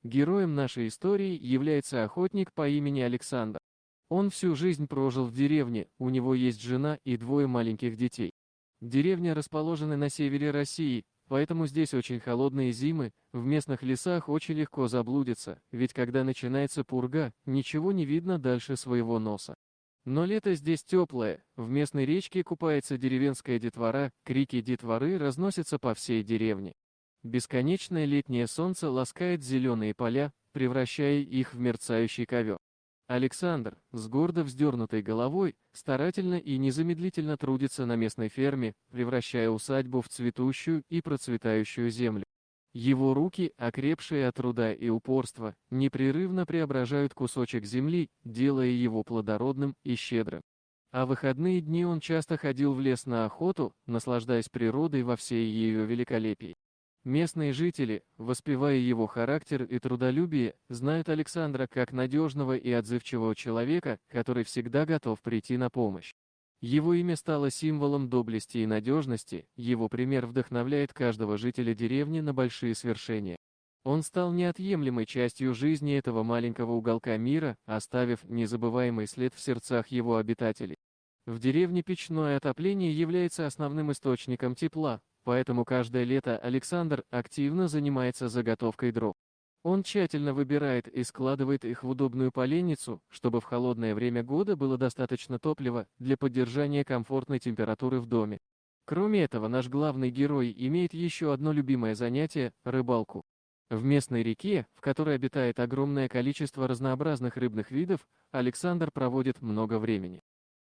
Героем нашей истории является охотник по имени Александр. Он всю жизнь прожил в деревне, у него есть жена и двое маленьких детей. Деревня расположена на севере России, поэтому здесь очень холодные зимы, в местных лесах очень легко заблудиться, ведь когда начинается пурга, ничего не видно дальше своего носа. Но лето здесь теплое, в местной речке купается деревенская детвора, крики детворы разносятся по всей деревне. Бесконечное летнее солнце ласкает зеленые поля, превращая их в мерцающий ковер. Александр, с гордо вздернутой головой, старательно и незамедлительно трудится на местной ферме, превращая усадьбу в цветущую и процветающую землю. Его руки, окрепшие от труда и упорства, непрерывно преображают кусочек земли, делая его плодородным и щедрым. А в выходные дни он часто ходил в лес на охоту, наслаждаясь природой во всей ее великолепии. Местные жители, воспевая его характер и трудолюбие, знают Александра как надежного и отзывчивого человека, который всегда готов прийти на помощь. Его имя стало символом доблести и надежности, его пример вдохновляет каждого жителя деревни на большие свершения. Он стал неотъемлемой частью жизни этого маленького уголка мира, оставив незабываемый след в сердцах его обитателей. В деревне печное отопление является основным источником тепла, поэтому каждое лето Александр активно занимается заготовкой дров. Он тщательно выбирает и складывает их в удобную поленницу, чтобы в холодное время года было достаточно топлива для поддержания комфортной температуры в доме. Кроме этого, наш главный герой имеет еще одно любимое занятие – рыбалку. В местной реке, в которой обитает огромное количество разнообразных рыбных видов, Александр проводит много времени.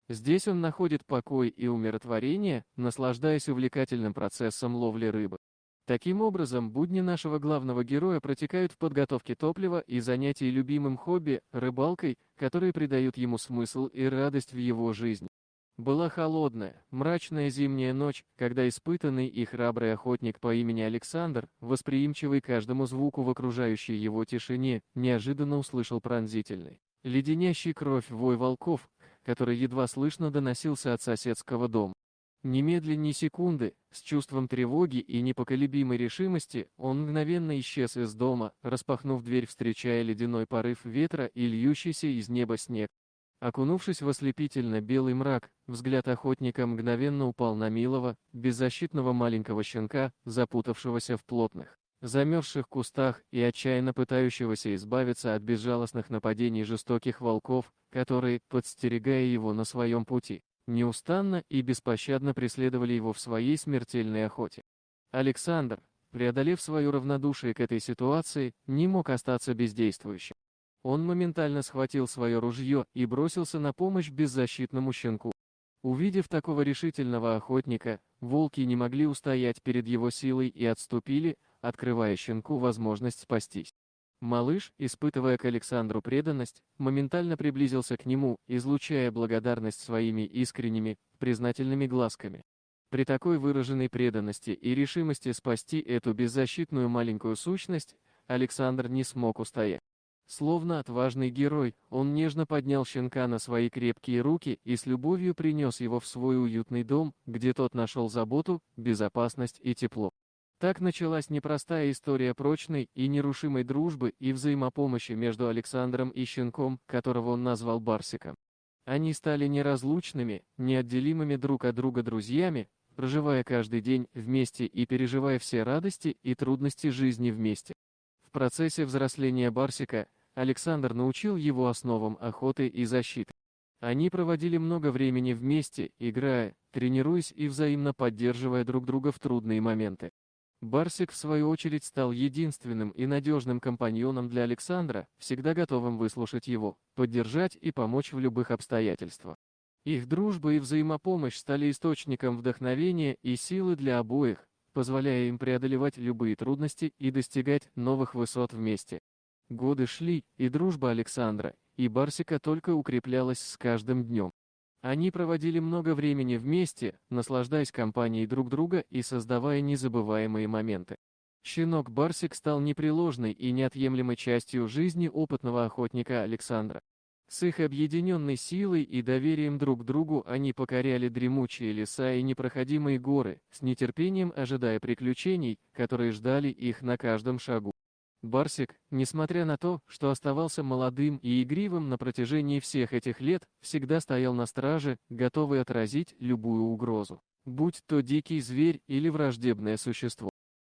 Здесь он находит покой и умиротворение, наслаждаясь увлекательным процессом ловли рыбы. Таким образом, будни нашего главного героя протекают в подготовке топлива и занятий любимым хобби – рыбалкой, которые придают ему смысл и радость в его жизни. Была холодная, мрачная зимняя ночь, когда испытанный и храбрый охотник по имени Александр, восприимчивый к каждому звуку в окружающей его тишине, неожиданно услышал пронзительный, леденящий кровь вой волков, который едва слышно доносился от соседского дома. Немедленно ни секунды, с чувством тревоги и непоколебимой решимости, он мгновенно исчез из дома, распахнув дверь, встречая ледяной порыв ветра и льющийся из неба снег. Окунувшись в ослепительно белый мрак, взгляд охотника мгновенно упал на милого, беззащитного маленького щенка, запутавшегося в плотных, замерзших кустах и отчаянно пытающегося избавиться от безжалостных нападений жестоких волков, которые, подстерегая его на своем пути, неустанно и беспощадно преследовали его в своей смертельной охоте. Александр, преодолев свое равнодушие к этой ситуации, не мог остаться бездействующим. Он моментально схватил свое ружье и бросился на помощь беззащитному щенку. Увидев такого решительного охотника, волки не могли устоять перед его силой и отступили, открывая щенку возможность спастись. Малыш, испытывая к Александру преданность, моментально приблизился к нему, излучая благодарность своими искренними, признательными глазками. При такой выраженной преданности и решимости спасти эту беззащитную маленькую сущность, Александр не смог устоять. Словно отважный герой, он нежно поднял щенка на свои крепкие руки и с любовью принес его в свой уютный дом, где тот нашел заботу, безопасность и тепло. Так началась непростая история прочной и нерушимой дружбы и взаимопомощи между Александром и щенком, которого он назвал Барсиком. Они стали неразлучными, неотделимыми друг от друга друзьями, проживая каждый день вместе и переживая все радости и трудности жизни вместе. В процессе взросления Барсика Александр научил его основам охоты и защиты. Они проводили много времени вместе, играя, тренируясь и взаимно поддерживая друг друга в трудные моменты. Барсик, в свою очередь, стал единственным и надежным компаньоном для Александра, всегда готовым выслушать его, поддержать и помочь в любых обстоятельствах. Их дружба и взаимопомощь стали источником вдохновения и силы для обоих, позволяя им преодолевать любые трудности и достигать новых высот вместе. Годы шли, и дружба Александра и Барсика только укреплялась с каждым днем. Они проводили много времени вместе, наслаждаясь компанией друг друга и создавая незабываемые моменты. Щенок Барсик стал непреложной и неотъемлемой частью жизни опытного охотника Александра. С их объединенной силой и доверием друг к другу они покоряли дремучие леса и непроходимые горы, с нетерпением ожидая приключений, которые ждали их на каждом шагу. Барсик, несмотря на то, что оставался молодым и игривым на протяжении всех этих лет, всегда стоял на страже, готовый отразить любую угрозу, будь то дикий зверь или враждебное существо.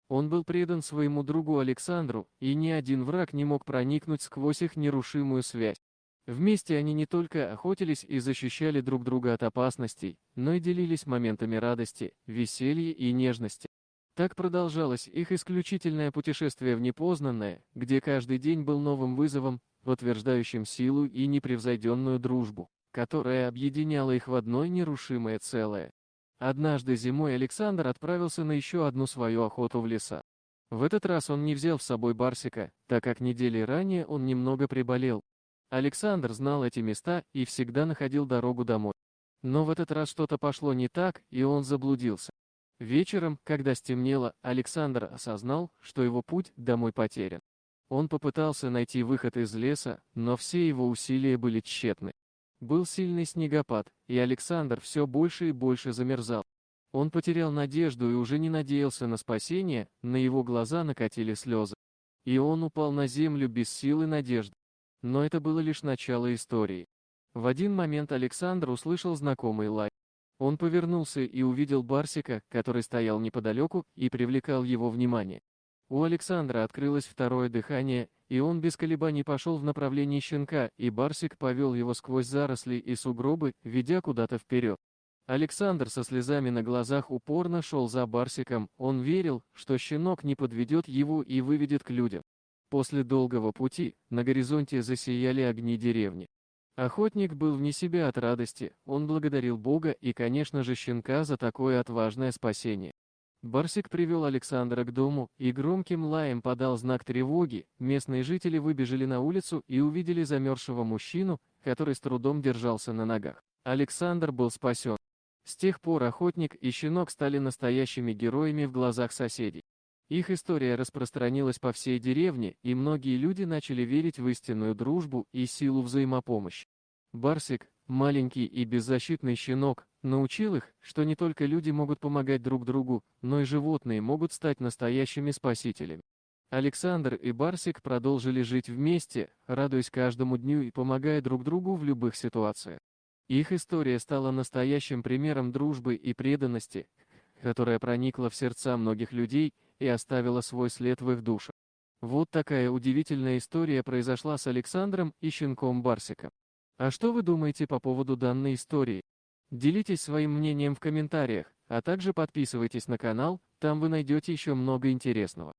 Он был предан своему другу Александру, и ни один враг не мог проникнуть сквозь их нерушимую связь. Вместе они не только охотились и защищали друг друга от опасностей, но и делились моментами радости, веселья и нежности. Так продолжалось их исключительное путешествие в непознанное, где каждый день был новым вызовом, утверждающим силу и непревзойденную дружбу, которая объединяла их в одно нерушимое целое. Однажды зимой Александр отправился на еще одну свою охоту в леса. В этот раз он не взял с собой Барсика, так как недели ранее он немного приболел. Александр знал эти места и всегда находил дорогу домой. Но в этот раз что-то пошло не так, и он заблудился. Вечером, когда стемнело, Александр осознал, что его путь домой потерян. Он попытался найти выход из леса, но все его усилия были тщетны. Был сильный снегопад, и Александр все больше и больше замерзал. Он потерял надежду и уже не надеялся на спасение, на его глаза накатили слезы. И он упал на землю без сил и надежды. Но это было лишь начало истории. В один момент Александр услышал знакомый лай. Он повернулся и увидел Барсика, который стоял неподалеку и привлекал его внимание. У Александра открылось второе дыхание, и он без колебаний пошел в направлении щенка, и Барсик повел его сквозь заросли и сугробы, ведя куда-то вперед. Александр со слезами на глазах упорно шел за Барсиком, он верил, что щенок не подведет его и выведет к людям. После долгого пути на горизонте засияли огни деревни. Охотник был вне себя от радости, он благодарил Бога и, конечно же, щенка за такое отважное спасение. Барсик привел Александра к дому и громким лаем подал знак тревоги. Местные жители выбежали на улицу и увидели замерзшего мужчину, который с трудом держался на ногах. Александр был спасен. С тех пор охотник и щенок стали настоящими героями в глазах соседей. Их история распространилась по всей деревне, и многие люди начали верить в истинную дружбу и силу взаимопомощи. Барсик, маленький и беззащитный щенок, научил их, что не только люди могут помогать друг другу, но и животные могут стать настоящими спасителями. Александр и Барсик продолжили жить вместе, радуясь каждому дню и помогая друг другу в любых ситуациях. Их история стала настоящим примером дружбы и преданности, которая проникла в сердца многих людей и оставила свой след в их душах. Вот такая удивительная история произошла с Александром и щенком Барсиком. А что вы думаете по поводу данной истории? Делитесь своим мнением в комментариях, а также подписывайтесь на канал, там вы найдете еще много интересного.